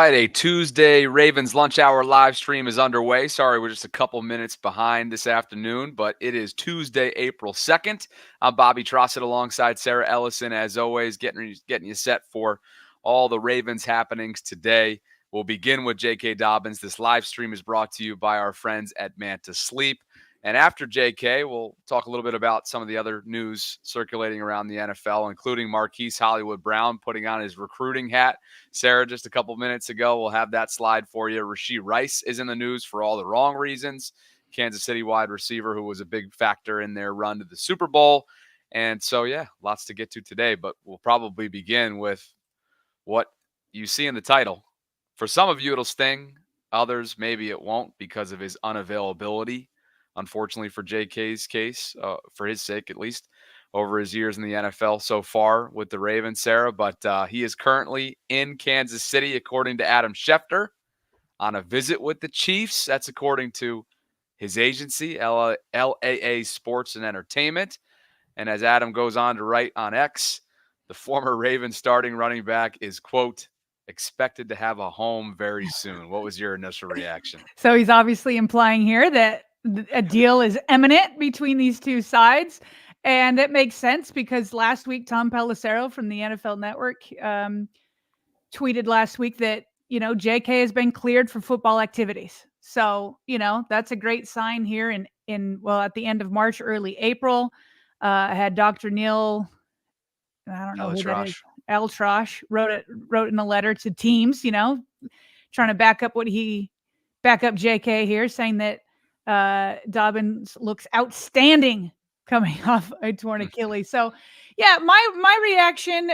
right, a Tuesday Ravens lunch hour live stream is underway. Sorry, we're just a couple minutes behind this afternoon, but it is Tuesday, April 2nd. I'm Bobby Trossett alongside Sarah Ellison, as always, getting you set for all the Ravens happenings today. We'll begin with J.K. Dobbins. This live stream is brought to you by our friends at Manta Sleep. And after J.K., we'll talk a little bit about some of the other news circulating around the NFL, including Marquise Hollywood Brown putting on his recruiting hat. Sarah, just a couple minutes ago, we'll have that slide for you. Rashee Rice is in the news for all the wrong reasons. Kansas City wide receiver who was a big factor in their run to the Super Bowl. And so, yeah, lots to get to today, but we'll probably begin with what you see in the title. For some of you, it'll sting. Others, maybe it won't because of his unavailability. Unfortunately for JK's case, for his sake at least, over his years in the NFL so far with the Ravens, Sarah. But he is currently in Kansas City, according to Adam Schefter, on a visit with the Chiefs. That's according to his agency, LAA Sports and Entertainment. And as Adam goes on to write on X, the former Ravens starting running back is, quote, expected to have a home very soon. What was your initial reaction? So he's obviously implying here that a deal is imminent between these two sides. And it makes sense because last week, Tom Pelissero from the NFL Network tweeted last week that, JK has been cleared for football activities. So, that's a great sign here at the end of March, early April. I had Dr. Neil, I don't know who that is, Eltrosh wrote in a letter to teams, trying to back up JK here, saying that Dobbins looks outstanding coming off a torn Achilles. So, yeah, my reaction.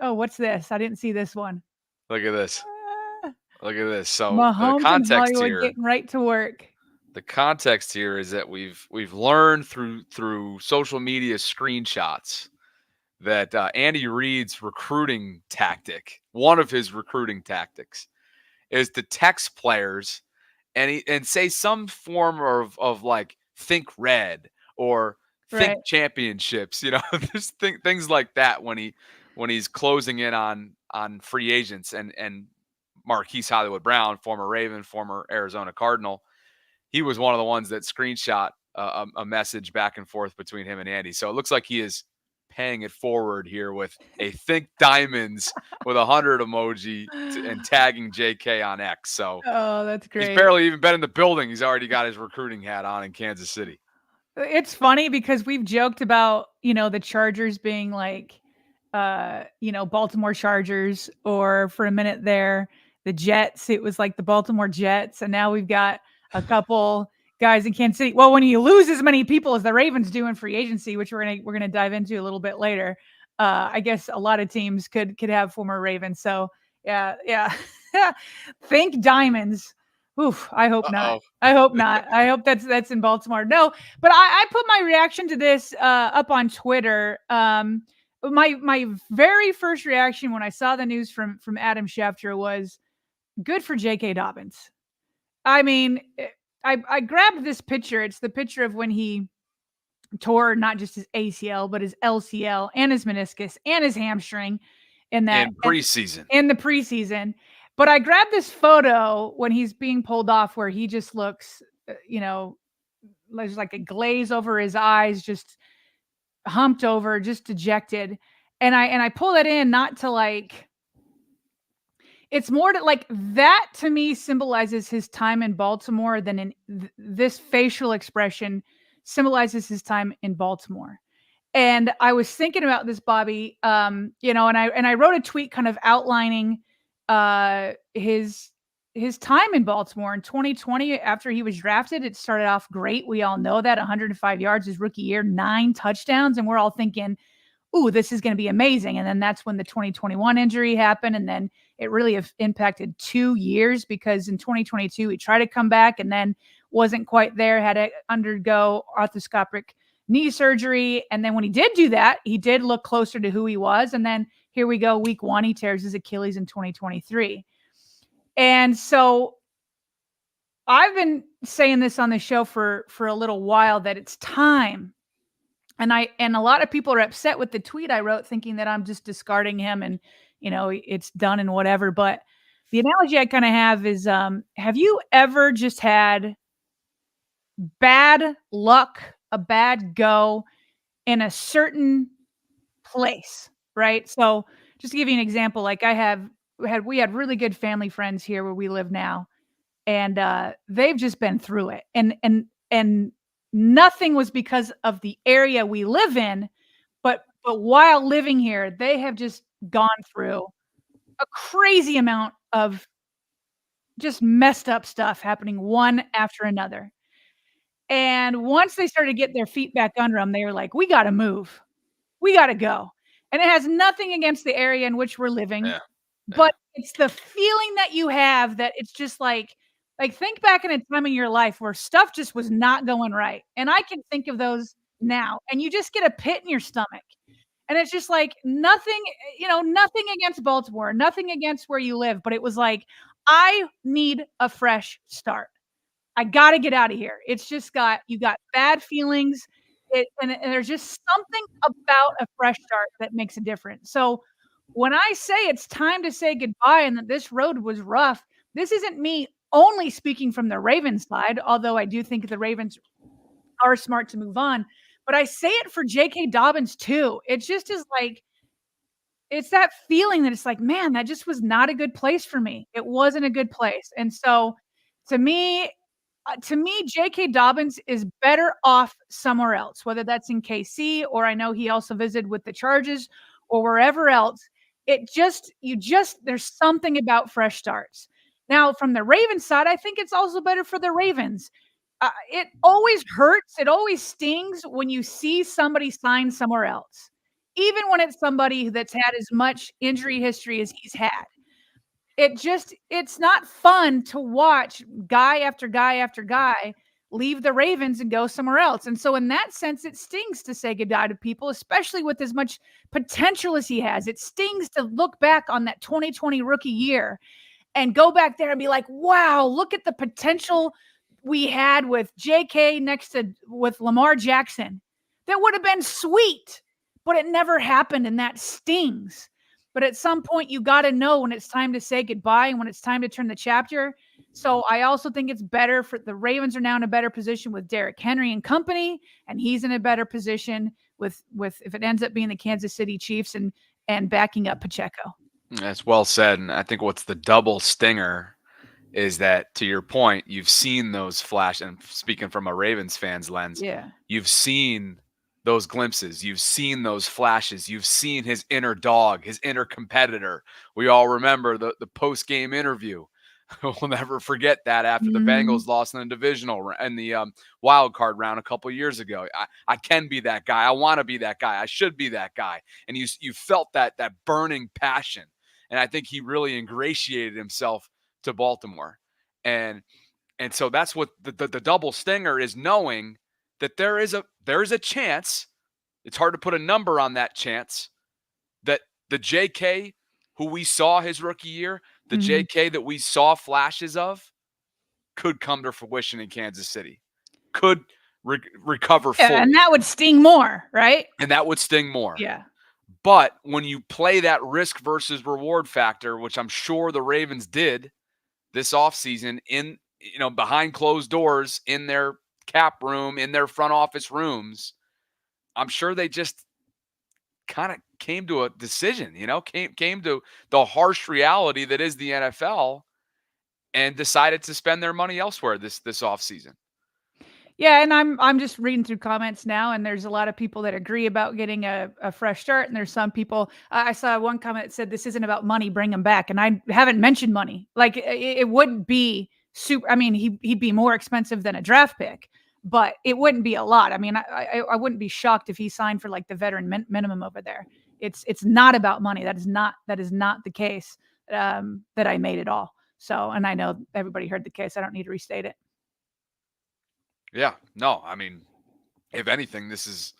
What's this? I didn't see this one. Look at this. Look at this. So Mahomes the context and Hollywood here, getting right to work. The context here is that we've learned through social media screenshots that Andy Reid's recruiting tactic, one of his recruiting tactics, is to text players and say some form of like think red or think championships, just things like that when he's closing in on free agents and Marquise Hollywood Brown, former Raven, former Arizona Cardinal, he was one of the ones that screenshot a message back and forth between him and Andy. So it looks like he is paying it forward here with a think diamonds with 100 emoji and tagging JK on X. So that's great. He's barely even been in the building. He's already got his recruiting hat on in Kansas City. It's funny because we've joked about, the Chargers being like, Baltimore Chargers, or for a minute there, the Jets, it was like the Baltimore Jets. And now we've got a couple guys in Kansas City. Well, when you lose as many people as the Ravens do in free agency, which we're gonna dive into a little bit later, I guess a lot of teams could have former Ravens. So yeah. Think diamonds. Oof, I hope not. I hope not. I hope that's in Baltimore. No, but I put my reaction to this up on Twitter. My very first reaction when I saw the news from Adam Schefter was good for J.K. Dobbins. I mean, I grabbed this picture. It's the picture of when he tore not just his ACL, but his LCL and his meniscus and his hamstring in the preseason. But I grabbed this photo when he's being pulled off where he just looks, there's like a glaze over his eyes, just humped over, just dejected. And I pull that in not to like, it's more to like that to me symbolizes his time in Baltimore than in this facial expression symbolizes his time in Baltimore. And I was thinking about this, Bobby, and I wrote a tweet kind of outlining his time in Baltimore in 2020 after he was drafted. It started off great. We all know that 105 yards his rookie year, 9 touchdowns. And we're all thinking, ooh, this is going to be amazing. And then that's when the 2021 injury happened. And then it really impacted 2 years because in 2022, he tried to come back and then wasn't quite there, had to undergo arthroscopic knee surgery. And then when he did do that, he did look closer to who he was. And then here we go, week 1, he tears his Achilles in 2023. And so I've been saying this on the show for a little while that it's time. And a lot of people are upset with the tweet I wrote thinking that I'm just discarding him and, it's done and whatever. But The analogy I kind of have is, have you ever just had bad luck, a bad go in a certain place, right? So just to give you an example, like we had really good family friends here where we live now, and they've just been through it. And nothing was because of the area we live in, but while living here, they have just gone through a crazy amount of just messed up stuff happening one after another. And once they started to get their feet back under them, they were like, "We gotta move. We gotta go." And it has nothing against the area in which we're living, Yeah. Yeah. but it's the feeling that you have that it's just like, think back in a time in your life where stuff just was not going right, and I can think of those now, and you just get a pit in your stomach. And it's just like nothing, nothing against Baltimore, nothing against where you live, but it was like, I need a fresh start. I gotta get out of here. It's just you got bad feelings. And there's just something about a fresh start that makes a difference. So when I say it's time to say goodbye and that this road was rough, this isn't me only speaking from the Ravens side, although I do think the Ravens are smart to move on. But I say it for J.K. Dobbins too. It just is like, it's that feeling that it's like, man, that just was not a good place for me. It wasn't a good place. And so to me, J.K. Dobbins is better off somewhere else, whether that's in KC or I know he also visited with the Chargers or wherever else. There's something about fresh starts. Now, from the Ravens side, I think it's also better for the Ravens. It always hurts. It always stings when you see somebody sign somewhere else, even when it's somebody that's had as much injury history as he's had. It's not fun to watch guy after guy after guy leave the Ravens and go somewhere else. And so in that sense, it stings to say goodbye to people, especially with as much potential as he has. It stings to look back on that 2020 rookie year and go back there and be like, wow, look at the potential we had with JK next to with Lamar Jackson. That would have been sweet, but it never happened, and that stings. But at some point, you got to know when it's time to say goodbye and when it's time to turn the chapter. So I also think it's better for the Ravens are now in a better position with Derrick Henry and company, and he's in a better position with if it ends up being the Kansas City Chiefs and backing up Pacheco. That's well said. And I think what's the double stinger is that, to your point, you've seen those flash. And speaking from a Ravens fan's lens, Yeah. you've seen those glimpses. You've seen those flashes. You've seen his inner dog, his inner competitor. We all remember the post game interview. We'll never forget that after the Mhm. Bengals lost in the divisional and the wild card round a couple years ago. I can be that guy. I want to be that guy. I should be that guy. And you felt that burning passion. And I think he really ingratiated himself to Baltimore. And so that's what the double stinger is, knowing that there is a chance. It's hard to put a number on that chance that the JK who we saw his rookie year, the Mhm. JK that we saw flashes of, could come to fruition in Kansas City, could recover Yeah, and fully, that would sting more, right? and that would sting more. Yeah. But when you play that risk versus reward factor, which I'm sure the Ravens did this offseason in, behind closed doors in their cap room, in their front office rooms, I'm sure they just kind of came to a decision, came to the harsh reality that is the NFL and decided to spend their money elsewhere this offseason. Yeah, and I'm just reading through comments now, and there's a lot of people that agree about getting a fresh start, and there's some people. I saw one comment that said this isn't about money, bring him back, and I haven't mentioned money. Like it wouldn't be super. I mean, he'd be more expensive than a draft pick, but it wouldn't be a lot. I mean, I wouldn't be shocked if he signed for like the veteran minimum over there. It's not about money. That is not the case that I made at all. So, and I know everybody heard the case. I don't need to restate it. Yeah, no, I mean, if anything, this is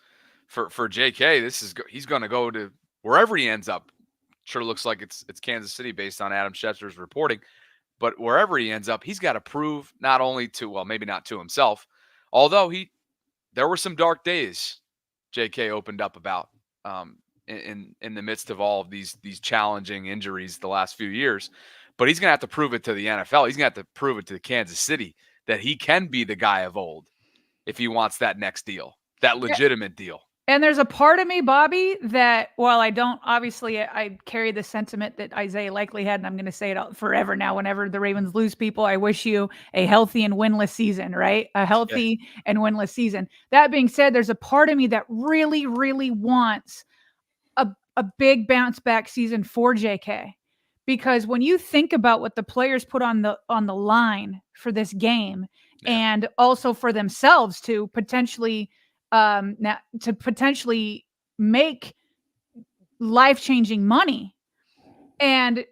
for JK. He's going to go to wherever he ends up. Sure looks like it's Kansas City based on Adam Schefter's reporting, but wherever he ends up, he's got to prove not only to, well, maybe not to himself, although there were some dark days JK opened up about in the midst of all of these challenging injuries the last few years. But he's going to have to prove it to the NFL. He's going to have to prove it to Kansas City that he can be the guy of old if he wants that next deal, that legitimate deal. And there's a part of me, Bobby, that while I don't, obviously, I carry the sentiment that Isaiah likely had, and I'm going to say it forever now. Whenever the Ravens lose people, I wish you a healthy and winless season, right? A healthy and winless season. That being said, there's a part of me that really, really wants a big bounce back season for JK. Because when you think about what the players put on the line for this game, and also for themselves to potentially make life-changing money, and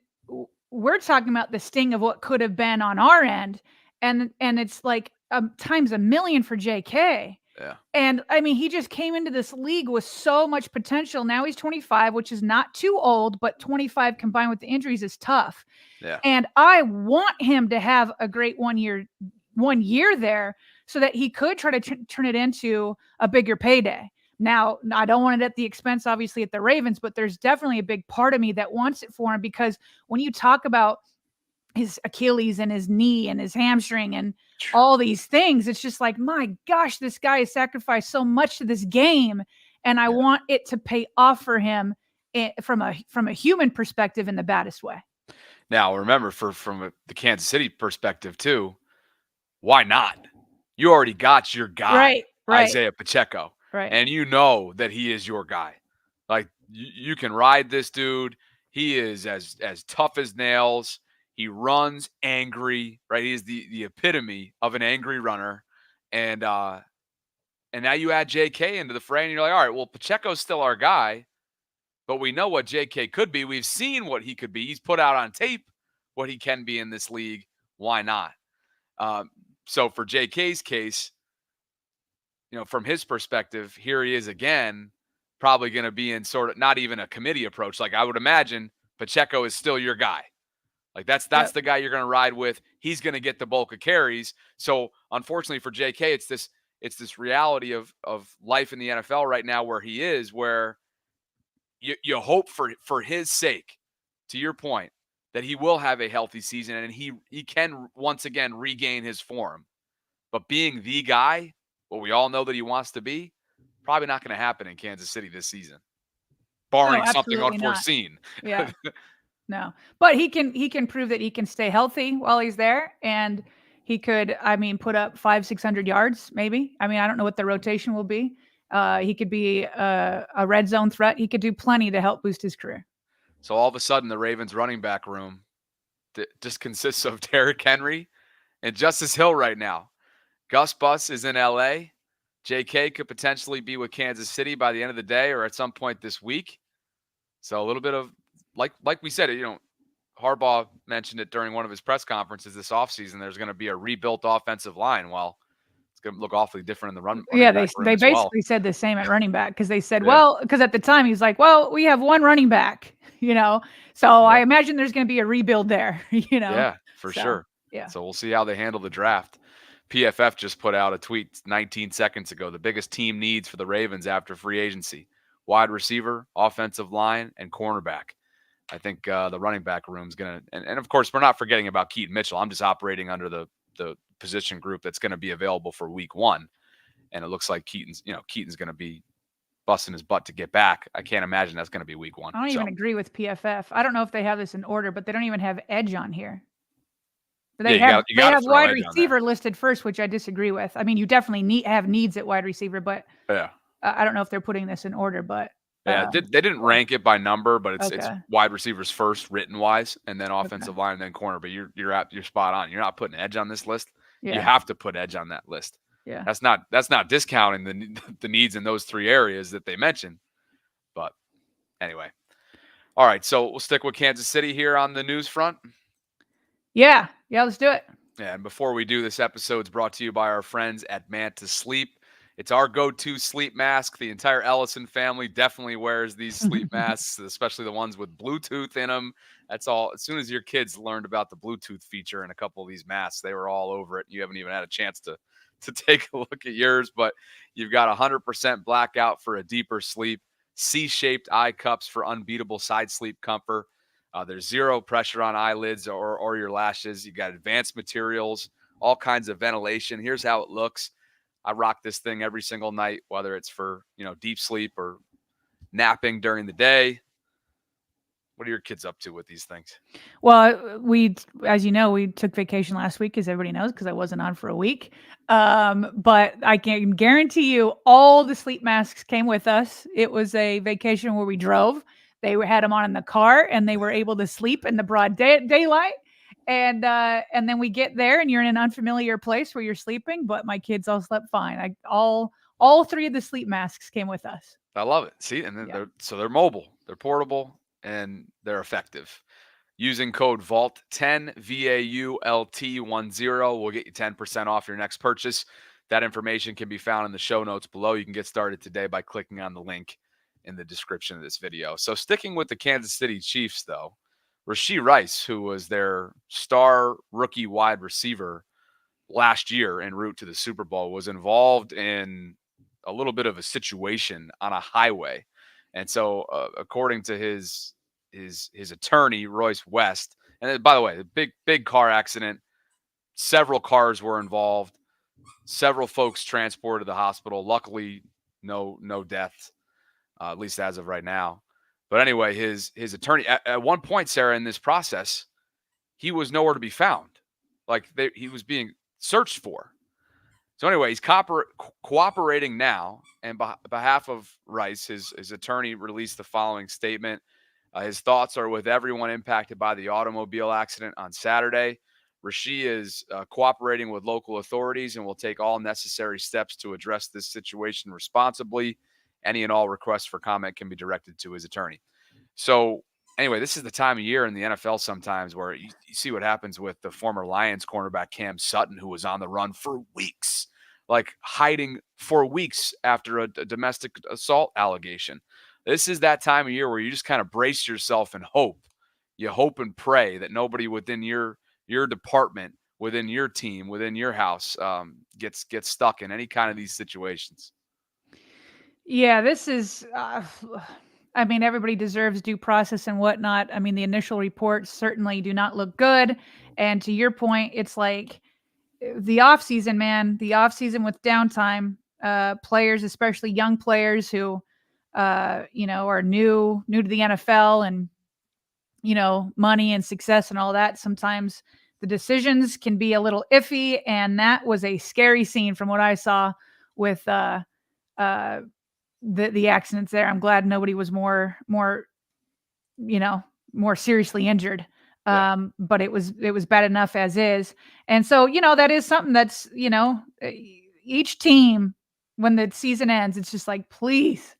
we're talking about the sting of what could have been on our end, and it's like times a million for JK. Yeah. And I mean, he just came into this league with so much potential. Now he's 25, which is not too old, but 25 combined with the injuries is tough. Yeah. And I want him to have a great 1 year there so that he could try to turn it into a bigger payday. Now, I don't want it at the expense, obviously, at the Ravens, but there's definitely a big part of me that wants it for him, because when you talk about his Achilles and his knee and his hamstring and all these things, it's just like, my gosh, this guy has sacrificed so much to this game, and I want it to pay off for him from a human perspective in the baddest way. Now, remember, from the Kansas City perspective too, why not? You already got your guy, right. Isaiah Pacheco, right? And you know that he is your guy. Like, you can ride this dude. He is as tough as nails. He runs angry, right? He is the epitome of an angry runner. And now you add JK into the fray, and you're like, all right, well, Pacheco's still our guy, but we know what JK could be. We've seen what he could be. He's put out on tape what he can be in this league. Why not? So for JK's case, from his perspective, here he is again, probably going to be in sort of not even a committee approach. Like, I would imagine Pacheco is still your guy. Like, that's the guy you're going to ride with. He's going to get the bulk of carries. So unfortunately for JK, it's this reality of life in the NFL right now where he is, where you hope for his sake, to your point, that he will have a healthy season and he can once again regain his form. But being the guy, what we all know that he wants to be, probably not going to happen in Kansas City this season, barring something unforeseen. Yeah. No, but he can prove that he can stay healthy while he's there, and he could, put up 500-600 yards, maybe. I don't know what the rotation will be. He could be a red zone threat. He could do plenty to help boost his career. So all of a sudden, the Ravens running back room just consists of Derrick Henry and Justice Hill right now. Gus Bus is in LA. JK could potentially be with Kansas City by the end of the day or at some point this week. So a little bit of, like we said, Harbaugh mentioned it during one of his press conferences this offseason. There's going to be a rebuilt offensive line. Well, it's going to look awfully different in the running back room they basically said the same at running back, because they said, because at the time he was like, well, we have one running back, so I imagine there's going to be a rebuild there, Yeah, for sure. Yeah. So we'll see how they handle the draft. PFF just put out a tweet 19 seconds ago. The biggest team needs for the Ravens after free agency: wide receiver, offensive line, and cornerback. I think the running back room is going to, and of course, we're not forgetting about Keaton Mitchell. I'm just operating under the position group that's going to be available for week 1. And it looks like Keaton's going to be busting his butt to get back. I can't imagine that's going to be week 1. I don't even agree with PFF. I don't know if they have this in order, but they don't even have edge on here. They have wide receiver listed first, which I disagree with. You definitely have needs at wide receiver, but I don't know if they're putting this in order. But they didn't rank it by number, but it's wide receivers first, written wise, and then offensive line, and then corner. But you're spot on. You're not putting edge on this list. You have to put edge on that list. Yeah, that's not discounting the needs in those 3 areas that they mentioned. But anyway, all right. So we'll stick with Kansas City here on the news front. Yeah, let's do it. Yeah, and before we do, this episode is brought to you by our friends at Manta Sleep. It's our go-to sleep mask. The entire Ellison family definitely wears these sleep masks, especially the ones with Bluetooth in them. That's all. As soon as your kids learned about the Bluetooth feature in a couple of these masks, they were all over it. You haven't even had a chance to take a look at yours, but you've got 100% blackout for a deeper sleep, C-shaped eye cups for unbeatable side sleep comfort, There's zero pressure on eyelids or your lashes. You got advanced materials, all kinds of ventilation. Here's how it looks. I rock this thing every single night, whether it's for, deep sleep or napping during the day. What are your kids up to with these things? Well, as you know, we took vacation last week, as everybody knows, because I wasn't on for a week. But I can guarantee you all the sleep masks came with us. It was a vacation where we drove. Had them on in the car, and they were able to sleep in the broad daylight. And then we get there, and you're in an unfamiliar place where you're sleeping. But my kids all slept fine. All three of the sleep masks came with us. I love it. See, and then Yeah. they're mobile, they're portable, and they're effective. Using code VAULT10, VAULT10 will get you 10% off your next purchase. That information can be found in the show notes below. You can get started today by clicking on the link in the description of this video. So sticking with the Kansas City Chiefs, though, Rashee Rice, who was their star rookie wide receiver last year en route to the Super Bowl, was involved in a little bit of a situation on a highway. And so according to his attorney, Royce West, and by the way, a big car accident, several cars were involved, several folks transported to the hospital. Luckily, no deaths, at least as of right now. But anyway, his attorney, at one point, Sarah, in this process, he was nowhere to be found. Like he was being searched for. So anyway, he's cooperating now, and behalf of Rice, his attorney released the following statement. His thoughts are with everyone impacted by the automobile accident on Saturday. Rashee is cooperating with local authorities and will take all necessary steps to address this situation responsibly. Any and all requests for comment can be directed to his attorney. So anyway, this is the time of year in the NFL sometimes where you see what happens with the former Lions cornerback Cam Sutton, who was on the run for weeks, like hiding for weeks after a domestic assault allegation. This is that time of year where you just kind of brace yourself and hope. You hope and pray that nobody within your department, within your team, within your house gets stuck in any kind of these situations. Yeah, this is, I mean, everybody deserves due process and whatnot. I mean, the initial reports certainly do not look good. And to your point, it's like the offseason, man, the offseason with downtime, players, especially young players who, are new to the NFL and, money and success and all that. Sometimes the decisions can be a little iffy. And that was a scary scene from what I saw with, the accidents there. I'm glad nobody was more seriously injured. Yeah. But it was bad enough as is. And so, that is something that's, each team, when the season ends, it's just like, please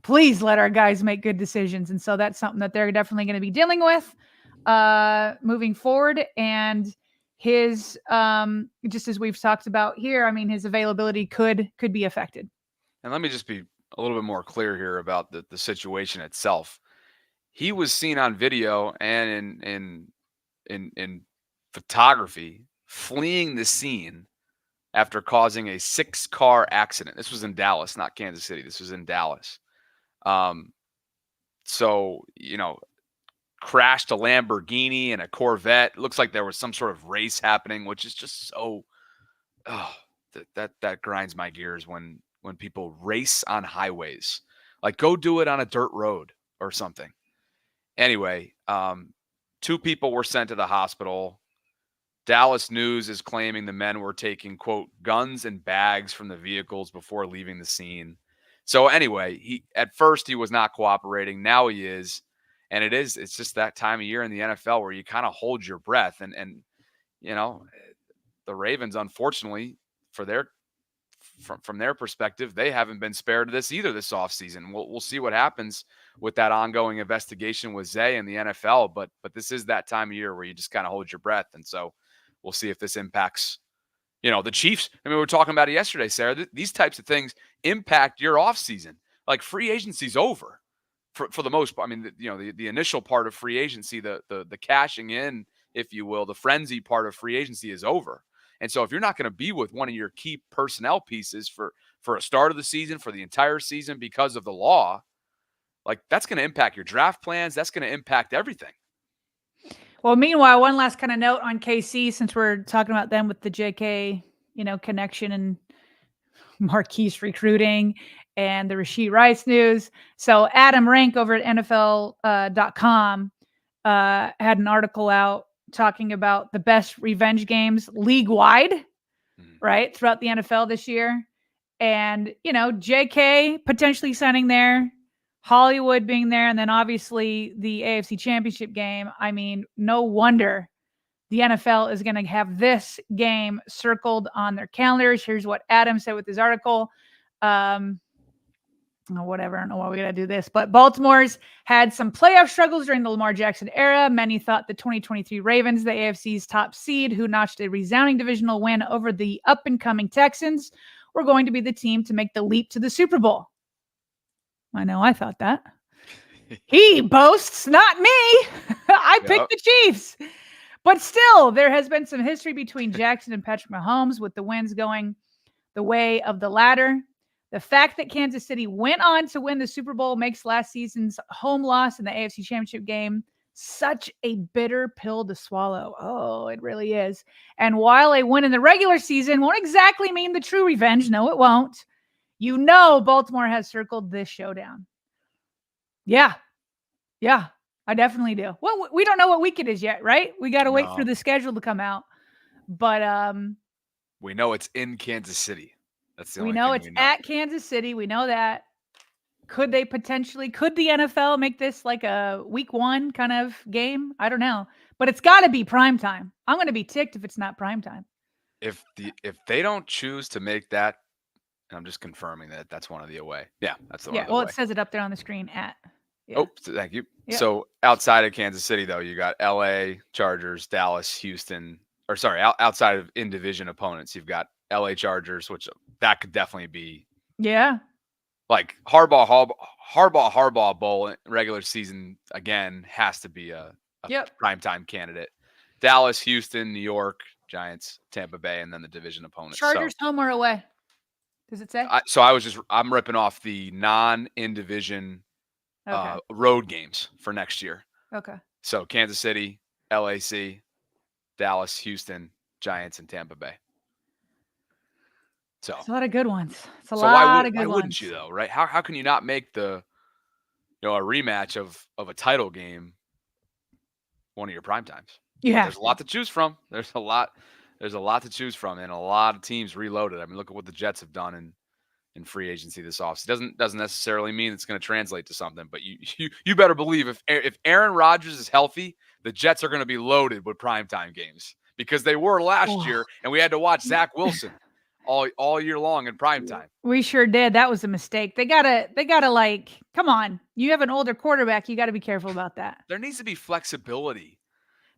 let our guys make good decisions. And so that's something that they're definitely going to be dealing with moving forward. And his just as we've talked about here, I mean, his availability could be affected. And let me just be a little bit more clear here about the situation itself. He was seen on video and in photography fleeing the scene after causing a 6-car accident. This was in Dallas, not Kansas City. This was in Dallas. So, crashed a Lamborghini and a Corvette. It looks like there was some sort of race happening, which is just so, that grinds my gears when people race on highways. Like, go do it on a dirt road or something. Anyway, 2 people were sent to the hospital. Dallas News is claiming the men were taking, quote, guns and bags from the vehicles before leaving the scene. So anyway, at first he was not cooperating. Now he is. And it's just that time of year in the NFL where you kind of hold your breath. And the Ravens, unfortunately, from their perspective, they haven't been spared of this either this offseason. We'll see what happens with that ongoing investigation with Zay and the NFL, but this is that time of year where you just kind of hold your breath. And so we'll see if this impacts, the Chiefs. I mean, we were talking about it yesterday, Sarah. These types of things impact your offseason. Like, free agency's over for the most part. I mean, the initial part of free agency, the cashing in, if you will, the frenzy part of free agency is over. And so if you're not going to be with one of your key personnel pieces for a start of the season, for the entire season because of the law, like, that's going to impact your draft plans. That's going to impact everything. Well, meanwhile, one last kind of note on KC, since we're talking about them with the JK, connection and Marquise recruiting and the Rashid Rice news. So Adam Rank over at NFL.com had an article out talking about the best revenge games league-wide, right, throughout the NFL this year. And, JK potentially signing there, Hollywood being there, and then obviously the AFC Championship game. I mean, no wonder the NFL is going to have this game circled on their calendars. Here's what Adam said with his article. Whatever. I don't know why we got to do this, but Baltimore's had some playoff struggles during the Lamar Jackson era. Many thought the 2023 Ravens, the AFC's top seed, who notched a resounding divisional win over the up-and-coming Texans, were going to be the team to make the leap to the Super Bowl. I know I thought that. He boasts, not me. I picked the Chiefs. But still, there has been some history between Jackson and Patrick Mahomes, with the wins going the way of the latter. The fact that Kansas City went on to win the Super Bowl makes last season's home loss in the AFC Championship game such a bitter pill to swallow. Oh, it really is. And while a win in the regular season won't exactly mean the true revenge, no, it won't. Baltimore has circled this showdown. Yeah, I definitely do. Well, we don't know what week it is yet, right? We got to wait for the schedule to come out. But we know it's in Kansas City. That's the only we know thing it's at Kansas City. We know that. Could the NFL make this like a week 1 kind of game? I don't know. But it's got to be primetime. I'm going to be ticked if it's not primetime. If they don't choose to make that, and I'm just confirming that's one of the away. Yeah, that's the one. Well, it says it up there on the screen at. Yeah. Oh, thank you. Yep. So outside of Kansas City, though, you got LA, Chargers, Dallas, Houston, or sorry, outside of in-division opponents, you've got LA Chargers, which that could definitely be. Yeah. Like Harbaugh Bowl regular season again has to be a primetime candidate. Dallas, Houston, New York, Giants, Tampa Bay, and then the division opponents. Chargers home or away? Does it say? I'm ripping off the non-in-division road games for next year. Okay. So Kansas City, LAC, Dallas, Houston, Giants, and Tampa Bay. So it's a lot of good ones. It's a lot of good ones. Why wouldn't you though, right? How can you not make a rematch of a title game one of your prime times? Yeah. There's a lot to choose from. There's a lot to choose from, and a lot of teams reloaded. I mean, look at what the Jets have done in free agency this offseason. Doesn't necessarily mean it's going to translate to something, but you better believe if Aaron Rodgers is healthy, the Jets are going to be loaded with primetime games, because they were last year, and we had to watch Zach Wilson all year long in primetime. We sure did. That was a mistake. They gotta come on. You have an older quarterback. You got to be careful about that. There needs to be flexibility.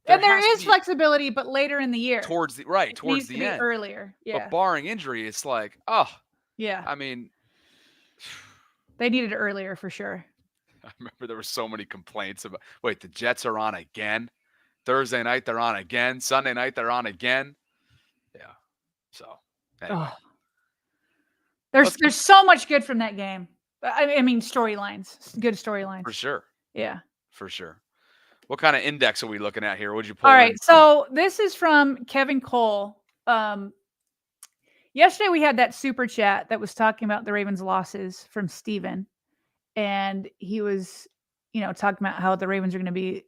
And there is flexibility, but later in the year. Towards the end. Earlier. Yeah. But barring injury, it's like, yeah. I mean, they needed it earlier for sure. I remember there were so many complaints about, the Jets are on again. Thursday night, they're on again. Sunday night, they're on again. Yeah. So, anyway. There's so much good from that game. I mean, storylines. Good storylines. For sure. Yeah. For sure. What kind of index are we looking at here? What'd you pull? All right. So this is from Kevin Cole. Yesterday we had that super chat that was talking about the Ravens' losses from Steven. And he was, talking about how the Ravens are going to be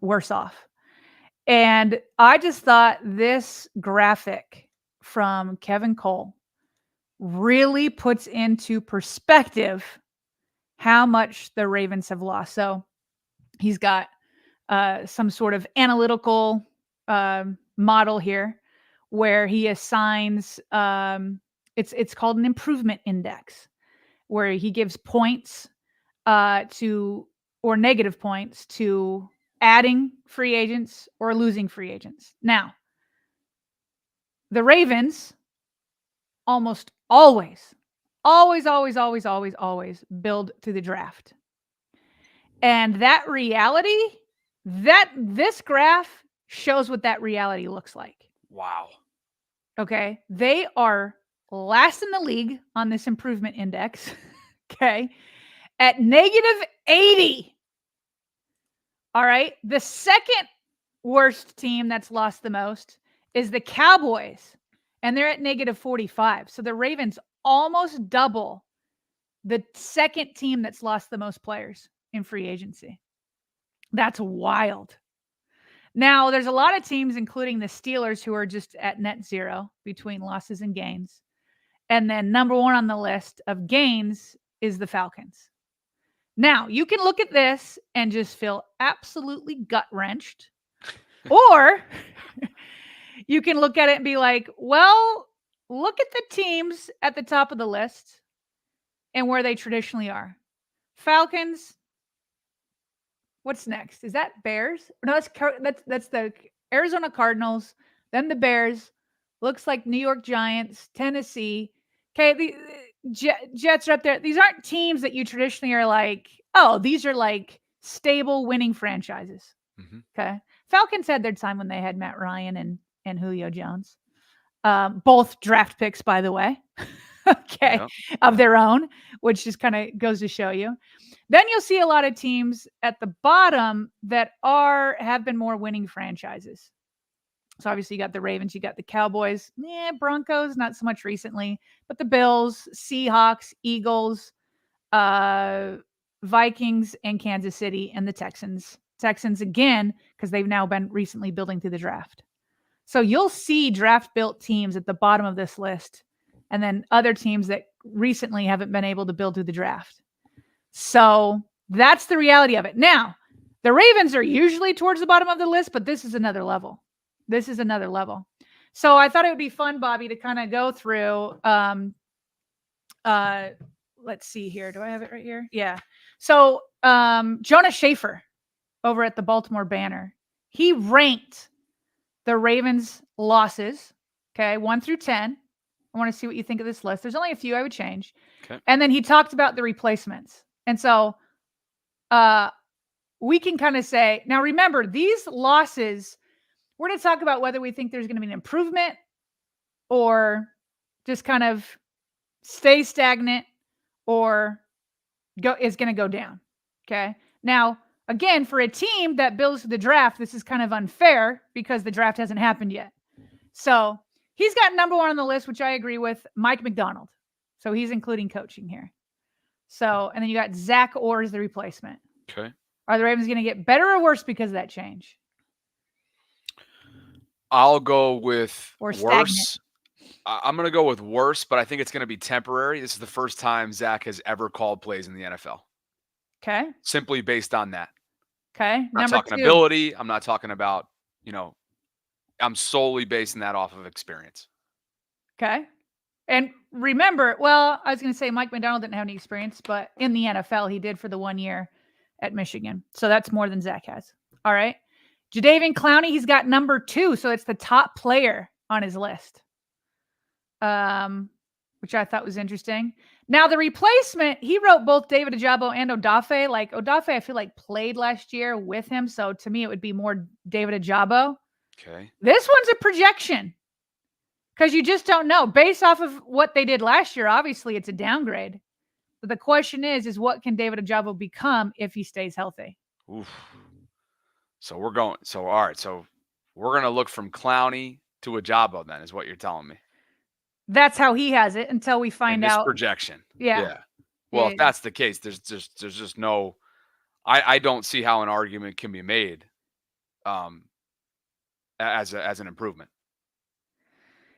worse off. And I just thought this graphic from Kevin Cole really puts into perspective how much the Ravens have lost. So he's got some sort of analytical model here where he assigns, it's called an improvement index, where he gives points or negative points to adding free agents or losing free agents. Now, the Ravens almost always build through the draft. And that reality, this graph shows what that reality looks like. Wow. Okay. They are last in the league on this improvement index. Okay. At -80. All right. The second worst team that's lost the most is the Cowboys, and they're at -45. So the Ravens almost double the second team that's lost the most players in free agency. That's wild. Now, there's a lot of teams, including the Steelers, who are just at net zero between losses and gains. And then number one on the list of gains is the Falcons. Now, you can look at this and just feel absolutely gut-wrenched. Or you can look at it and be like, well, look at the teams at the top of the list and where they traditionally are. Falcons. What's next? Is that Bears? No, that's the Arizona Cardinals, then the Bears. Looks like New York Giants, Tennessee. Okay, the Jets are up there. These aren't teams that you traditionally are like, oh, these are like stable winning franchises. Mm-hmm. Okay. Falcons had their time when they had Matt Ryan and Julio Jones. Both draft picks, by the way. Okay. Yep. Of their own, which just kind of goes to show you. Then you'll see a lot of teams at the bottom that have been more winning franchises. So obviously you got the Ravens, you got the Cowboys, Broncos, not so much recently, but the Bills, Seahawks, Eagles, Vikings, and Kansas City, and the Texans. Texans again, because they've now been recently building through the draft. So you'll see draft-built teams at the bottom of this list, and then other teams that recently haven't been able to build through the draft. So that's the reality of it. Now, the Ravens are usually towards the bottom of the list, but this is another level. This is another level. So I thought it would be fun, Bobby, to kind of go through. Let's see here. Do I have it right here? Yeah. So Jonah Schaefer over at the Baltimore Banner, he ranked the Ravens' losses, okay, 1 through 10. I want to see what you think of this list. There's only a few I would change. Okay. And then he talked about the replacements. And so we can kind of say, now remember, these losses, we're going to talk about whether we think there's going to be an improvement or just kind of stay stagnant or is going to go down. Okay. Now, again, for a team that builds the draft, this is kind of unfair because the draft hasn't happened yet. So he's got number one on the list, which I agree with, Mike McDonald. So he's including coaching here. So, and then you got Zach Orr as the replacement. Okay. Are the Ravens going to get better or worse because of that change? I'll go with worse. I'm going to go with worse, but I think it's going to be temporary. This is the first time Zach has ever called plays in the NFL. Okay. Simply based on that. Okay. I'm not talking ability. I'm not talking about, I'm solely basing that off of experience. Okay. And remember, well, I was going to say Mike McDonald didn't have any experience, but in the NFL, he did for the 1 year at Michigan. So that's more than Zach has. All right. Jadeveon Clowney, he's got number 2. So it's the top player on his list, which I thought was interesting. Now, the replacement, he wrote both David Ojabo and Odafe. Like, Odafe, I feel like, played last year with him. So to me, it would be more David Ojabo. Okay. This one's a projection because you just don't know. Based off of what they did last year, obviously, it's a downgrade. But the question is what can David Ojabo become if he stays healthy? Oof. So all right. So we're going to look from Clowney to Ojabo then is what you're telling me. That's how he has it until we find out. Projection. Yeah. Well, if that's the case, there's just no, I don't see how an argument can be made as an improvement.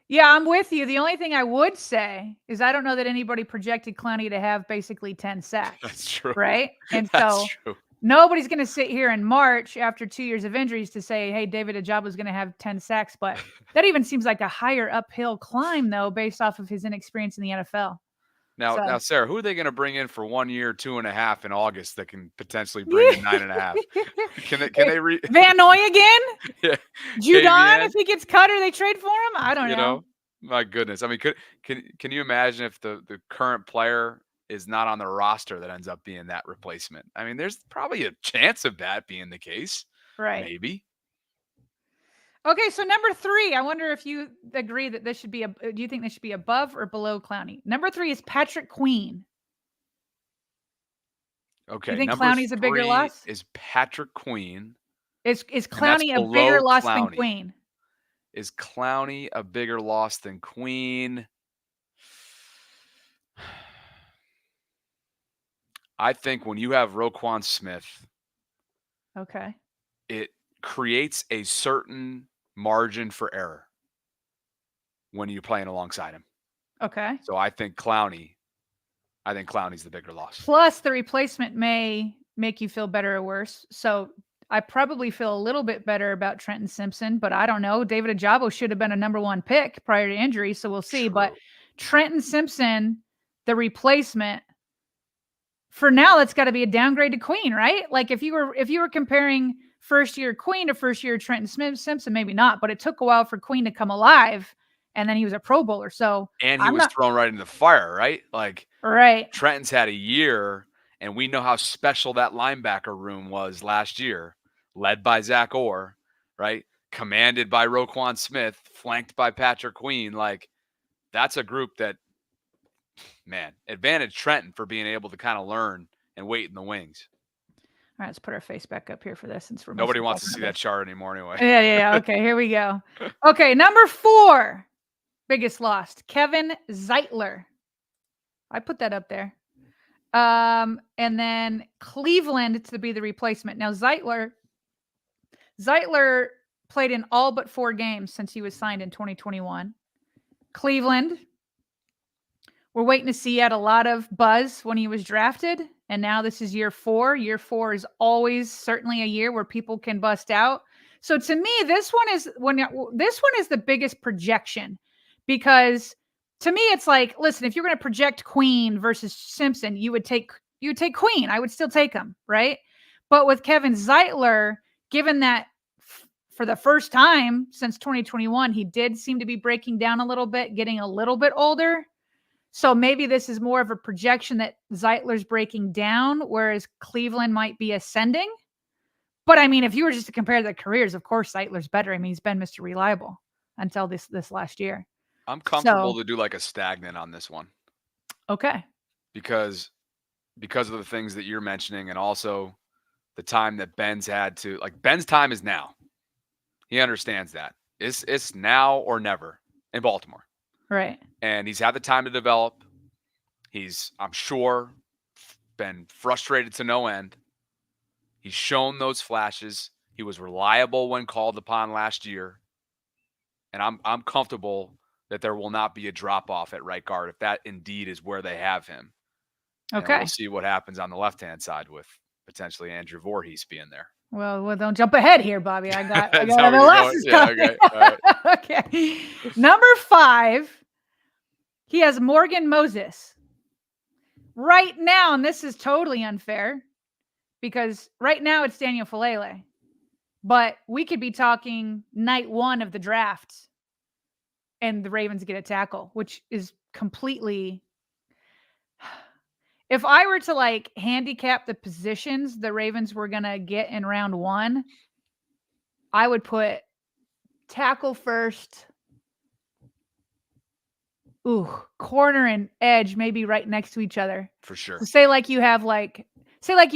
Yeah, I'm with you. The only thing I would say is I don't know that anybody projected Clowney to have basically 10 sacks. That's true. Right? And That's true. Nobody's going to sit here in March after 2 years of injuries to say, hey, David Ojabo is going to have 10 sacks. But that even seems like a higher uphill climb, though, based off of his inexperience in the NFL. Now, Sarah, who are they going to bring in for 1 year, 2.5 in August that can potentially bring in 9.5? Can they Van Noy again? Yeah. Judon, if he gets cut or they trade for him? I don't know. My goodness. I mean, can you imagine if the current player is not on the roster that ends up being that replacement? I mean, there's probably a chance of that being the case. Right. Maybe. Okay, so number 3, I wonder if you agree that this should be do you think this should be above or below Clowney? Number 3 is Patrick Queen. Okay. You think Clowney's a bigger loss? Is Patrick Queen. Is And that's Clowney a bigger below loss than Clowney. Queen? Is Clowney a bigger loss than Queen? I think when you have Roquan Smith, Okay. it creates a certain margin for error when you're playing alongside him. Okay. So I think Clowney's the bigger loss. Plus, the replacement may make you feel better or worse. So I probably feel a little bit better about Trenton Simpson, but I don't know. David Ajabo should have been a number 1 pick prior to injury, so we'll see. True. But Trenton Simpson, the replacement, for now, it's got to be a downgrade to Queen, right? Like if you were comparing first year Queen to first year Trenton Simpson, maybe not, but it took a while for Queen to come alive, and then he was a Pro Bowler. So And he I'm was not thrown right into the fire, right? Like right. Trenton's had a year, and we know how special that linebacker room was last year, led by Zach Orr, right? Commanded by Roquan Smith, flanked by Patrick Queen. Like that's a group that, man, advantage Trenton for being able to kind of learn and wait in the wings. All right, let's put our face back up here for this since we're Nobody mostly wants to talking see about that this. chart anymore anyway. Yeah. Okay, here we go. Okay, number 4, biggest lost, Kevin Zeitler. I put that up there. And then Cleveland to be the replacement. Now Zeitler played in all but 4 games since he was signed in 2021. Cleveland, we're waiting to see. He had a lot of buzz when he was drafted, and now this is year 4. Year 4 is always certainly a year where people can bust out. So to me, this one is the biggest projection, because to me it's like, listen, if you're going to project Queen versus Simpson, you would take Queen. I would still take him, right? But with Kevin Zeitler, given that for the first time since 2021, he did seem to be breaking down a little bit, getting a little bit older. So maybe this is more of a projection that Zeitler's breaking down, whereas Cleveland might be ascending. But I mean, if you were just to compare the careers, of course Zeitler's better. I mean, he's been Mr. Reliable until this last year. I'm comfortable to do like a stagnant on this one. Okay. Because of the things that you're mentioning, and also the time that Ben's had to, like, Ben's time is now. He understands that. It's now or never in Baltimore. Right. And he's had the time to develop. He's, I'm sure, been frustrated to no end. He's shown those flashes. He was reliable when called upon last year. And I'm comfortable that there will not be a drop-off at right guard if that indeed is where they have him. Okay. And we'll see what happens on the left-hand side with potentially Andrew Voorhees being there. Well, don't jump ahead here, Bobby. I got That's other how we're losses going. Yeah, coming. okay. All right. Okay. Number 5, he has Morgan Moses. Right now, and this is totally unfair, because right now it's Daniel Falele. But we could be talking night 1 of the draft and the Ravens get a tackle, which is completely... If I were to like handicap the positions the Ravens were going to get in round 1, I would put tackle first. Ooh, corner and edge maybe right next to each other. For sure. So say you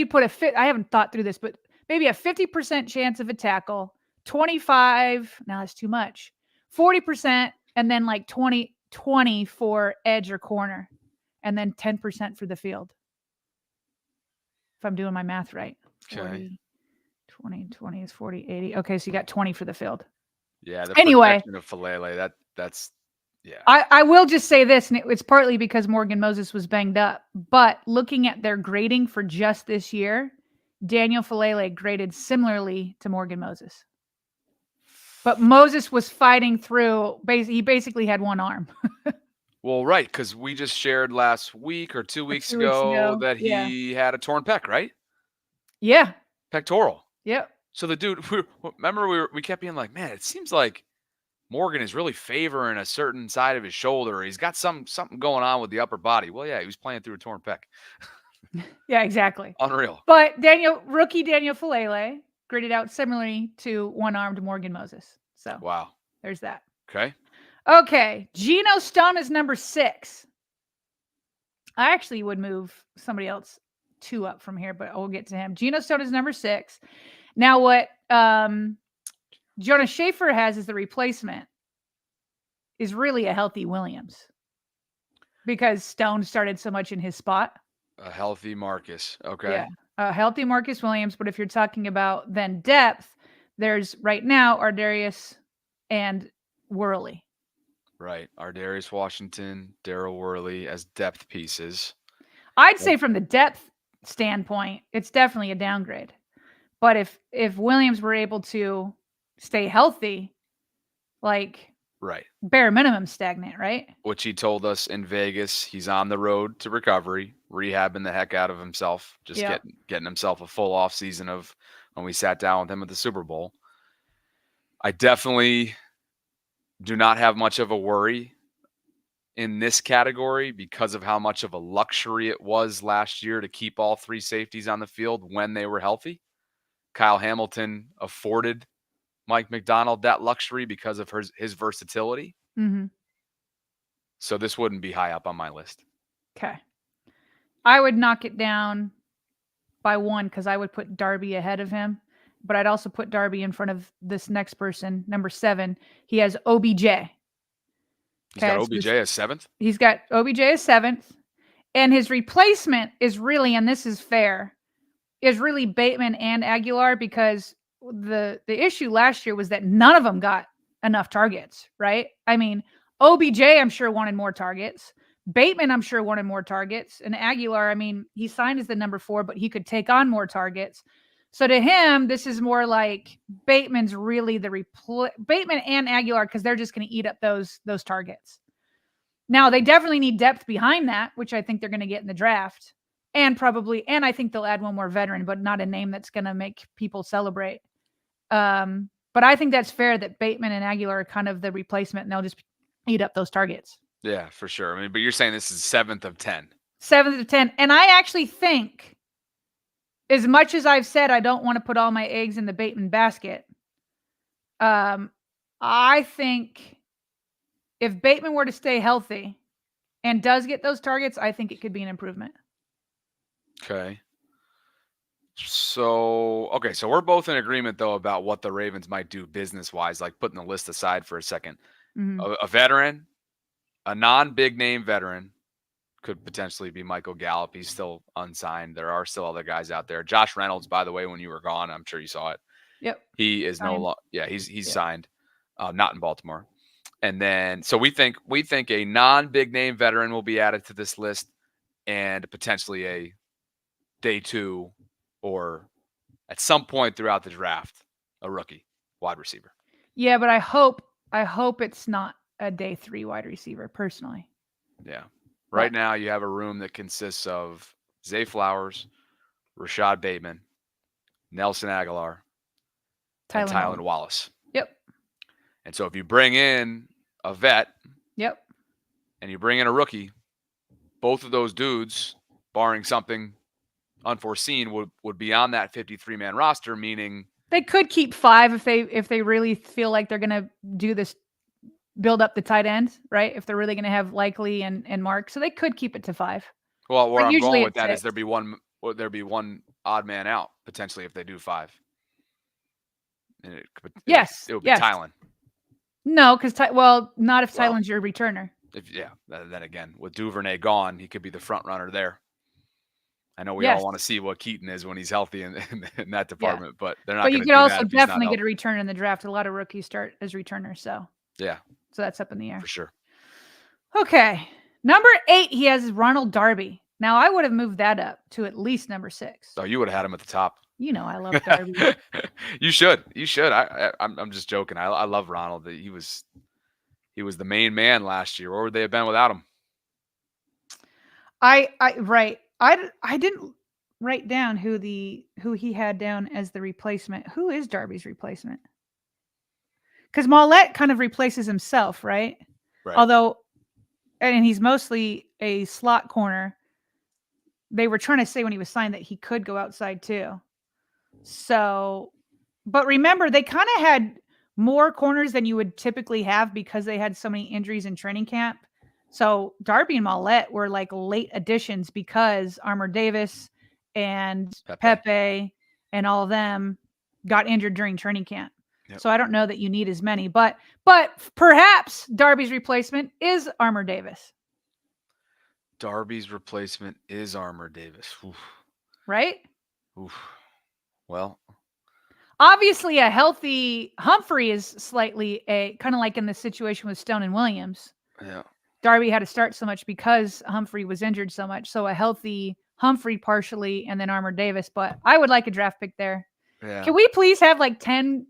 put I haven't thought through this, but maybe a 50% chance of a tackle, 25, now that's too much, 40%, and then like 20 for edge or corner, and then 10% for the field. If I'm doing my math right. 40, 20 is 40, 80. Okay, so you got 20 for the field. Yeah, the anyway, protection of Falele, that's yeah. I will just say this, and it's partly because Morgan Moses was banged up, but looking at their grading for just this year, Daniel Falele graded similarly to Morgan Moses. But Moses was fighting through, he basically had one arm. Well, right, because we just shared last week or 2 weeks ago that he had a torn pec, right? Yeah. Pectoral. Yep. So the dude, remember we kept being like, man, it seems like Morgan is really favoring a certain side of his shoulder. He's got something going on with the upper body. Well, yeah, he was playing through a torn pec. Yeah, exactly. Unreal. But rookie Daniel Falele graded out similarly to one-armed Morgan Moses. So wow, there's that. Okay. Geno Stone is number 6. I actually would move somebody else 2 up from here, but we'll get to him. Geno Stone is number 6. Now, what Jonas Schaefer has as the replacement is really a healthy Williams because Stone started so much in his spot. A healthy Marcus. Okay. Yeah, a healthy Marcus Williams. But if you're talking about then depth, there's right now Ardarius and Worley. Right. Ardarius Washington, Daryl Worley as depth pieces. I'd say from the depth standpoint, it's definitely a downgrade. But if Williams were able to stay healthy, like right, bare minimum stagnant, right? Which he told us in Vegas, he's on the road to recovery, rehabbing the heck out of himself, just getting himself a full off season of when we sat down with him at the Super Bowl. I definitely do not have much of a worry in this category because of how much of a luxury it was last year to keep all three safeties on the field when they were healthy. Kyle Hamilton afforded Mike McDonald that luxury because of his versatility. Mm-hmm. So this wouldn't be high up on my list. Okay. I would knock it down by one because I would put Darby ahead of him. But I'd also put Darby in front of this next person, number 7. He has OBJ. He's got OBJ as 7th? He's got OBJ as 7th. And his replacement is really, and this is fair, is really Bateman and Aguilar because the issue last year was that none of them got enough targets, right? I mean, OBJ, I'm sure, wanted more targets. Bateman, I'm sure, wanted more targets. And Aguilar, I mean, he signed as the number 4, but he could take on more targets. So to him, this is more like Bateman's really the Bateman and Aguilar because they're just going to eat up those targets. Now, they definitely need depth behind that, which I think they're going to get in the draft. And I think they'll add one more veteran, but not a name that's going to make people celebrate. But I think that's fair that Bateman and Aguilar are kind of the replacement, and they'll just eat up those targets. Yeah, for sure. I mean, but you're saying this is 7th of 10. 7th of 10. And I actually think, as much as I've said I don't want to put all my eggs in the Bateman basket, I think if Bateman were to stay healthy and does get those targets, I think it could be an improvement. Okay. So we're both in agreement, though, about what the Ravens might do business-wise, like putting the list aside for a second. Mm-hmm. A veteran, a non-big name veteran, could potentially be Michael Gallup. He's still unsigned. There are still other guys out there. Josh Reynolds, by the way, when you were gone, I'm sure you saw it. Yep. He is no longer. Yeah, he's signed, not in Baltimore. And then, so we think a non-big name veteran will be added to this list, and potentially a day 2 or at some point throughout the draft, a rookie wide receiver. Yeah, but I hope it's not a day 3 wide receiver, personally. Yeah. Right now, you have a room that consists of Zay Flowers, Rashad Bateman, Nelson Aguilar, and Tylan Wallace. Yep. And so if you bring in a vet, yep, and you bring in a rookie, both of those dudes, barring something unforeseen, would be on that 53-man roster, meaning they could keep 5 if they really feel like they're going to do this, build up the tight end, right? If they're really going to have Likely and Mark, so they could keep it to 5. Well, where I'm going with that is there'd be one odd man out potentially if they do 5. And it would be Tylan. No, because not if Tylan's your returner. Then again, with Duvernay gone, he could be the front runner there. I know we all want to see what Keaton is when he's healthy in that department, but they're not. But you could also definitely get a return in the draft. A lot of rookies start as returners, so yeah. So that's up in the air for sure. Okay, number 8, he has Ronald Darby. Now I would have moved that up to at least number 6. Oh, you would have had him at the top. You know I love Darby. You should. I'm just joking. I love Ronald. He was the main man last year. Where would they have been without him? I didn't write down who he had down as the replacement. Who is Darby's replacement? Because Mollett kind of replaces himself, right? Right. Although, and he's mostly a slot corner. They were trying to say when he was signed that he could go outside too. So, but remember, they kind of had more corners than you would typically have because they had so many injuries in training camp. So Darby and Mollett were like late additions because Armour Davis and Pepe and all of them got injured during training camp. Yep. So I don't know that you need as many, but perhaps Darby's replacement is Armour Davis. Darby's replacement is Armour Davis. Oof. Right? Oof. Well, obviously a healthy Humphrey is slightly kind of like in the situation with Stone and Williams. Yeah. Darby had to start so much because Humphrey was injured so much. So a healthy Humphrey partially and then Armour Davis. But I would like a draft pick there. Yeah. Can we please have like 10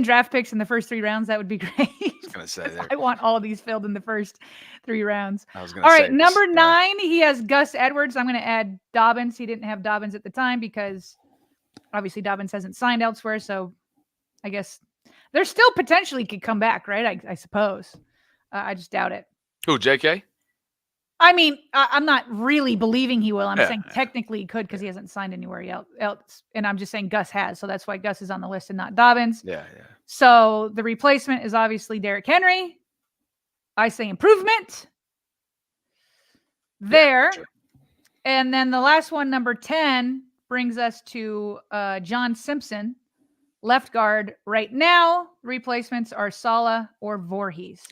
draft picks in the first 3 rounds? That would be great. I was going to say I want all of these filled in the first 3 rounds. All right, number 9, he has Gus Edwards. I'm going to add Dobbins. He didn't have Dobbins at the time because obviously Dobbins hasn't signed elsewhere. So I guess there still potentially could come back, right? I suppose. I just doubt it. Who, JK? I mean, I'm not really believing he will. I'm saying technically he could because he hasn't signed anywhere else. And I'm just saying Gus has. So that's why Gus is on the list and not Dobbins. Yeah. So the replacement is obviously Derrick Henry. I say improvement there. Yeah, sure. And then the last one, number 10, brings us to John Simpson, left guard. Right now, replacements are Sala or Voorhees.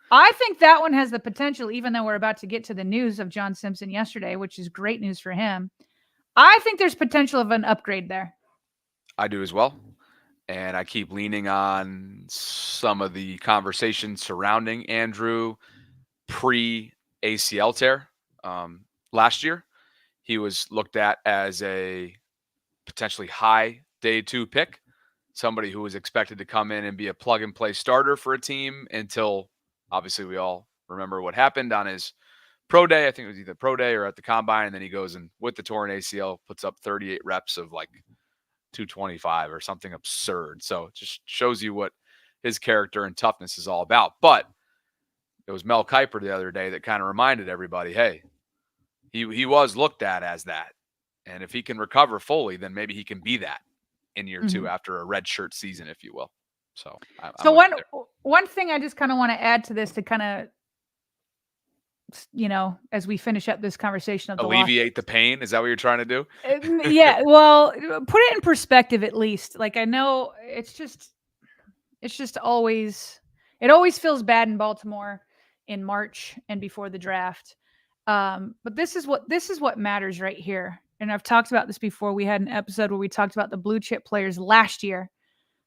I think that one has the potential, even though we're about to get to the news of John Simpson yesterday, which is great news for him. I think there's potential of an upgrade there. I do as well. And I keep leaning on some of the conversations surrounding Andrew pre-ACL tear. Last year, he was looked at as a potentially high day 2 pick, somebody who was expected to come in and be a plug-and-play starter for a team until obviously we all remember what happened on his pro day. I think it was either pro day or at the combine. And then he goes and with the torn ACL, puts up 38 reps of like 225 or something absurd. So it just shows you what his character and toughness is all about. But it was Mel Kiper the other day that kind of reminded everybody, hey, he was looked at as that. And if he can recover fully, then maybe he can be that in year 2 after a redshirt season, if you will. So one thing I just kind of want to add to this to kind of, as we finish up this conversation of alleviate the pain. Is that what you're trying to do? Yeah. Well, put it in perspective at least. Like I know it's just always, it always feels bad in Baltimore in March and before the draft. But this is what matters right here. And I've talked about this before. We had an episode where we talked about the blue chip players last year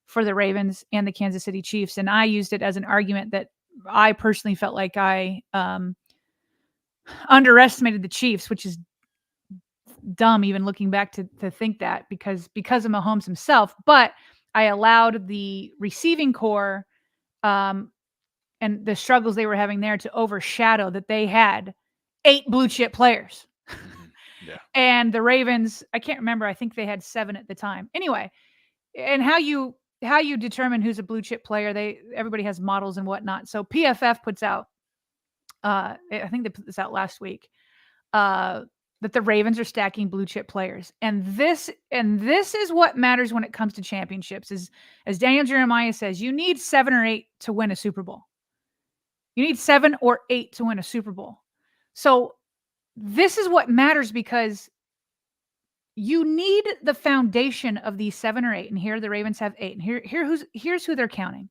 for the Ravens and the Kansas City Chiefs. And I used it as an argument that I personally felt like I underestimated the Chiefs, which is dumb even looking back to think that because of Mahomes himself. But I allowed the receiving core and the struggles they were having there to overshadow that they had 8 blue chip players. Yeah. And the Ravens, I can't remember. I think they had 7 at the time. Anyway, and how you determine who's a blue chip player, everybody has models and whatnot. So PFF puts out, I think they put this out last week, that the Ravens are stacking blue chip players. And this is what matters when it comes to championships is, as Daniel Jeremiah says, you need 7 or 8 to win a Super Bowl. You need 7 or 8 to win a Super Bowl. So this is what matters because you need the foundation of these 7 or 8. And here the Ravens have 8. And here's who they're counting.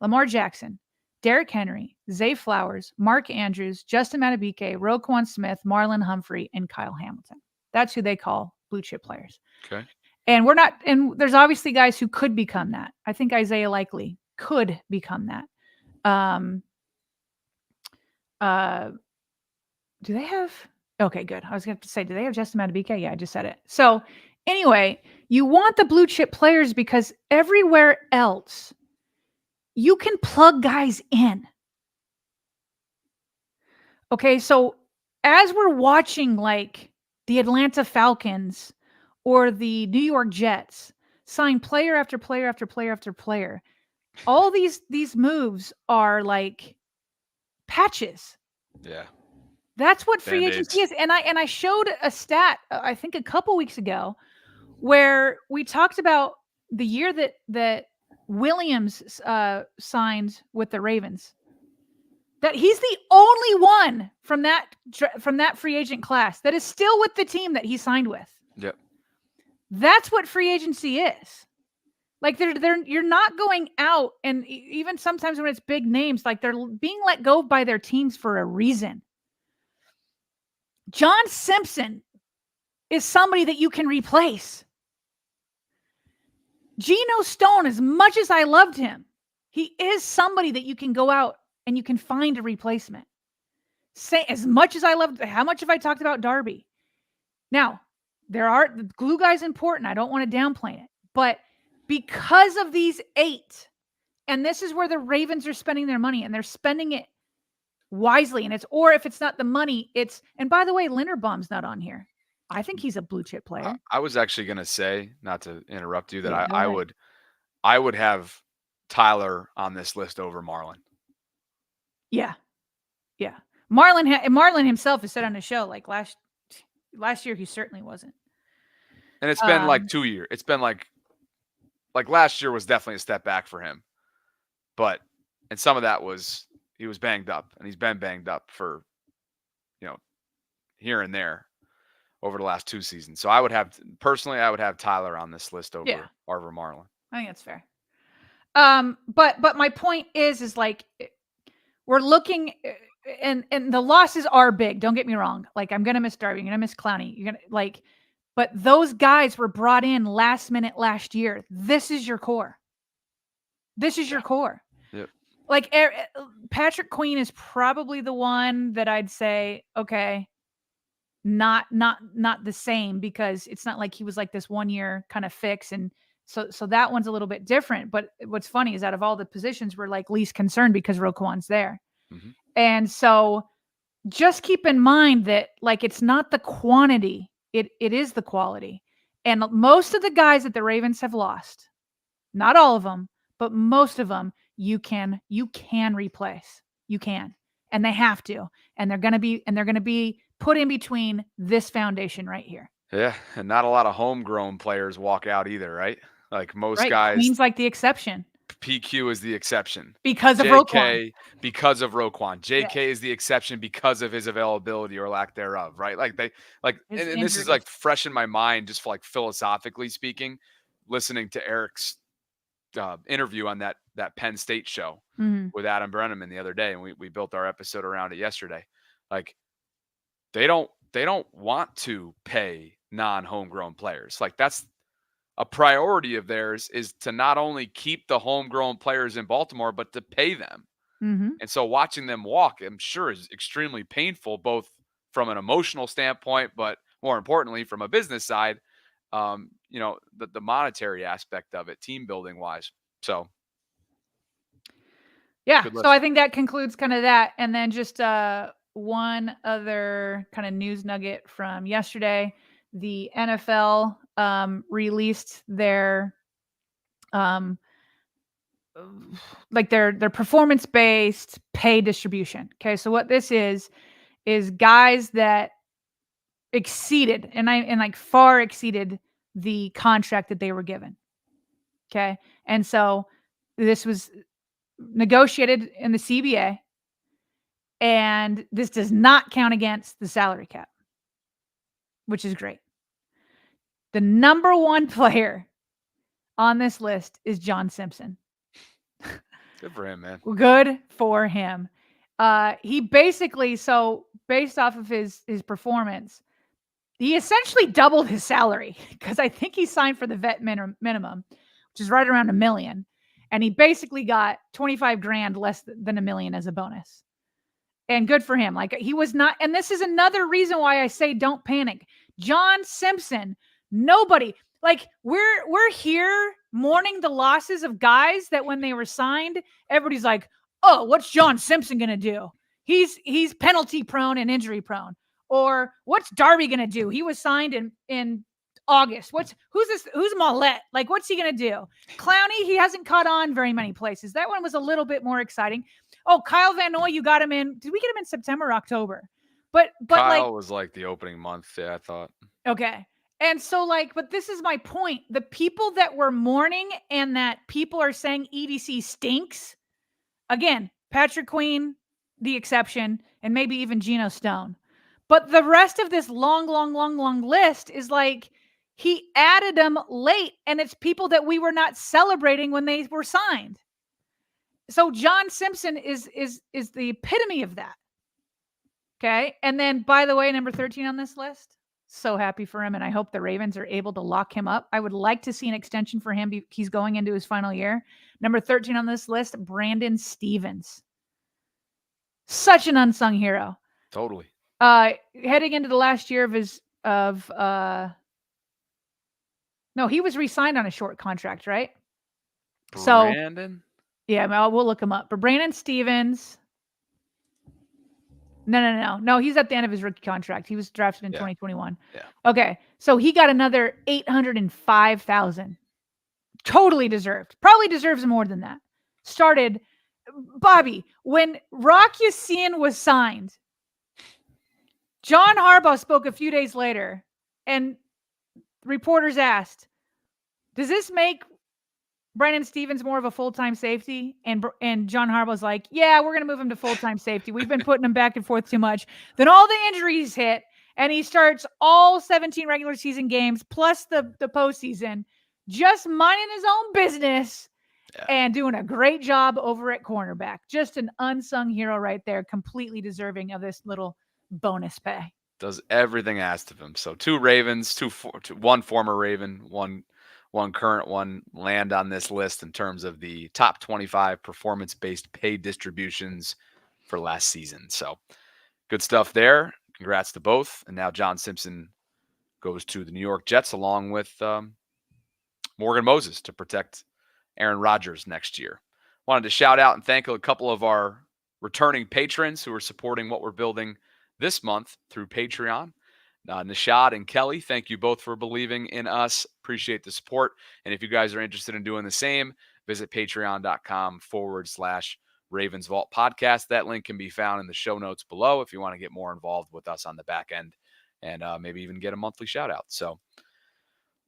Lamar Jackson, Derrick Henry, Zay Flowers, Mark Andrews, Justin Madubuike, Roquan Smith, Marlon Humphrey, and Kyle Hamilton. That's who they call blue chip players. Okay. And there's obviously guys who could become that. I think Isaiah Likely could become that. Do they have? Okay, good. I was going to say, do they have Justin Madubuike? Yeah, I just said it. So anyway, you want the blue chip players because everywhere else, you can plug guys in. Okay, so as we're watching like the Atlanta Falcons or the New York Jets sign player after player after player after player, all these moves are like patches. Yeah. That's what free agency is. And I showed a stat, I think a couple weeks ago, where we talked about the year that Williams signed with the Ravens, that he's the only one from that free agent class that is still with the team that he signed with. Yep. That's what free agency is. Like you're not going out, and even sometimes when it's big names, like they're being let go by their teams for a reason. John Simpson is somebody that you can replace. Geno Stone, as much as I loved him, he is somebody that you can go out and you can find a replacement. Say, as much as I loved, how much have I talked about Darby? Now, the glue guy's important. I don't want to downplay it. But because of these 8, and this is where the Ravens are spending their money, and they're spending it wisely. And or if it's not the money, and by the way, Linderbaum's not on here. I think he's a blue chip player. I was actually going to say, not to interrupt you, that I would have Tyler on this list over Marlon. Yeah. Yeah. Marlon himself has said on the show, like last year, he certainly wasn't. And it's been like 2 years. It's been like last year was definitely a step back for him. And some of that was he was banged up, and he's been banged up for, here and there over the last 2 seasons. So I would have Tyler on this list over Marlon. I think that's fair. But my point is like, we're looking, and the losses are big. Don't get me wrong. Like, I'm going to miss Darby. I'm going to miss Clowney. But those guys were brought in last minute last year. This is your core. This is your core. Yep. Like, Patrick Queen is probably the one that I'd say, okay, not the same, because it's not like he was like this 1 year kind of fix. And so that one's a little bit different. But what's funny is out of all the positions, we're like least concerned because Roquan's there. Mm-hmm. And so just keep in mind that, like, it's not the quantity, it is the quality. And most of the guys that the Ravens have lost, not all of them, but most of them, you can replace. You can. And they have to. And they're going to be put in between this foundation right here. Yeah, and not a lot of homegrown players walk out either, right? Like most guys. Queen's like the exception. PQ is the exception. Because of Roquan. Because of Roquan. JK is the exception because of his availability or lack thereof, right? Like and this is like fresh in my mind, just for like philosophically speaking, listening to Eric's interview on that Penn State show with Adam Brenneman the other day, and we built our episode around it yesterday. Like, they don't want to pay non-homegrown players. Like, that's a priority of theirs, is to not only keep the homegrown players in Baltimore, but to pay them. Mm-hmm. And so watching them walk, I'm sure, is extremely painful, both from an emotional standpoint, but more importantly, from a business side, the monetary aspect of it, team building wise. So. Yeah. So I think that concludes kind of that. And then just one other kind of news nugget from yesterday. The NFL released their their performance-based pay distribution. Okay, so what this is guys that exceeded and far exceeded the contract that they were given. Okay, and so this was negotiated in the CBA, and this does not count against the salary cap, which is great. The number one player on this list is John Simpson. Good for him, man. Good for him. He basically, so based off of his performance, he essentially doubled his salary, because I think he signed for the vet minimum, which is right around $1 million. And he basically got $25,000 less than $1 million as a bonus. And good for him. Like, he was not, and this is another reason why I say don't panic. John Simpson, nobody, like, we're here mourning the losses of guys that when they were signed, everybody's like, oh, what's John Simpson going to do? He's penalty prone and injury prone. Or what's Darby going to do? He was signed in August. Who's Mollett? Like, what's he going to do? Clowney, he hasn't caught on very many places. That one was a little bit more exciting. Oh, Kyle Van Noy, you got him in. Did we get him in September or October? But Kyle was like the opening month. Yeah, I thought. Okay. And so, but this is my point. The people that were mourning and that people are saying EDC stinks, again, Patrick Queen, the exception, and maybe even Geno Stone. But the rest of this long list is like, He added them late, and it's people that we were not celebrating when they were signed. So John Simpson is the epitome of that. Okay. And then, by the way, number 13 on this list, so happy for him. And I hope the Ravens are able to lock him up. I would like to see an extension for him. He's going into his final year. Number 13 on this list, Brandon Stevens. Such an unsung hero. Totally. Heading into the last year of his, no, he was re-signed on a short contract, right? Brandon? So, yeah, we'll look him up. But Brandon Stevens. No. He's at the end of his rookie contract. He was drafted in 2021. Yeah. Okay. So he got another $805,000. Totally deserved. Probably deserves more than that. Started, Bobby, when Rock Ya-Sin was signed, John Harbaugh spoke a few days later, and reporters asked, does this make Brandon Stevens more of a full-time safety? And John Harbaugh's like, yeah, we're going to move him to full-time safety. We've been putting him back and forth too much. Then all the injuries hit, and he starts all 17 regular season games plus the postseason, just minding his own business and doing a great job over at cornerback. Just an unsung hero right there, completely deserving of this little bonus pay. Does everything asked of him. So 2 Ravens, one former Raven, one current one land on this list in terms of the top 25 performance-based pay distributions for last season. So good stuff there. Congrats to both. And now John Simpson goes to the New York Jets along with Morgan Moses to protect Aaron Rodgers next year. Wanted to shout out and thank a couple of our returning patrons who are supporting what we're building this month through Patreon. Nishad and Kelly, thank you both for believing in us. Appreciate the support. And if you guys are interested in doing the same, visit patreon.com/RavensVault podcast. That link can be found in the show notes below if you want to get more involved with us on the back end and maybe even get a monthly shout out. So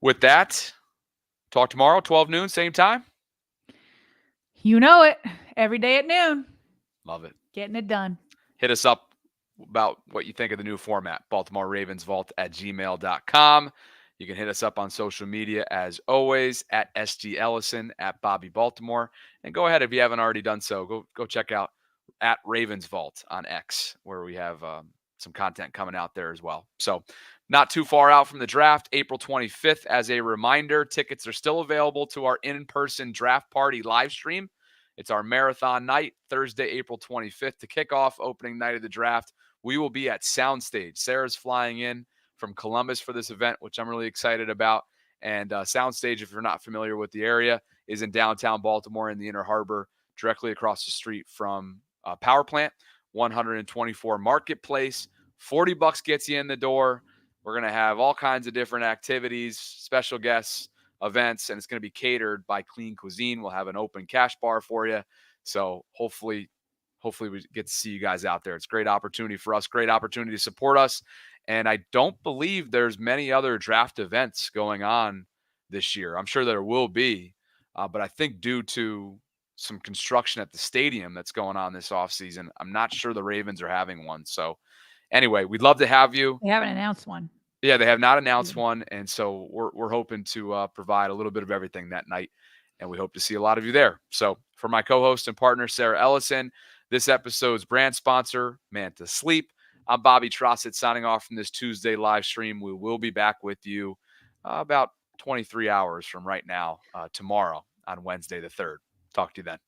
with that, talk tomorrow, 12 noon, same time. You know it. Every day at noon. Love it. Getting it done. Hit us up about what you think of the new format, BaltimoreRavensVault@gmail.com. You can hit us up on social media as always at SG Ellison, at Bobby Baltimore. And go ahead, if you haven't already done so, go check out at Ravens Vault on X, where we have some content coming out there as well. So not too far out from the draft, April 25th. As a reminder, tickets are still available to our in-person draft party live stream. It's our marathon night, Thursday, April 25th, to kick off opening night of the draft. We will be at Soundstage. Sarah's flying in from Columbus for this event, which I'm really excited about. And Soundstage, if you're not familiar with the area, is in downtown Baltimore in the Inner Harbor, directly across the street from Power Plant, 124 Marketplace. $40 gets you in the door. We're going to have all kinds of different activities, special guests, events, and it's going to be catered by Clean Cuisine. We'll have an open cash bar for you. So hopefully we get to see you guys out there. It's a great opportunity for us, great opportunity to support us. And I don't believe there's many other draft events going on this year. I'm sure there will be, but I think due to some construction at the stadium that's going on this offseason, I'm not sure the Ravens are having one. So anyway, we'd love to have you. They haven't announced one. Yeah, they have not announced one, and so we're hoping to provide a little bit of everything that night, and we hope to see a lot of you there. So for my co-host and partner, Sarah Ellison, this episode's brand sponsor, Manta Sleep, I'm Bobby Trossett signing off from this Tuesday live stream. We will be back with you about 23 hours from right now tomorrow on Wednesday the 3rd. Talk to you then.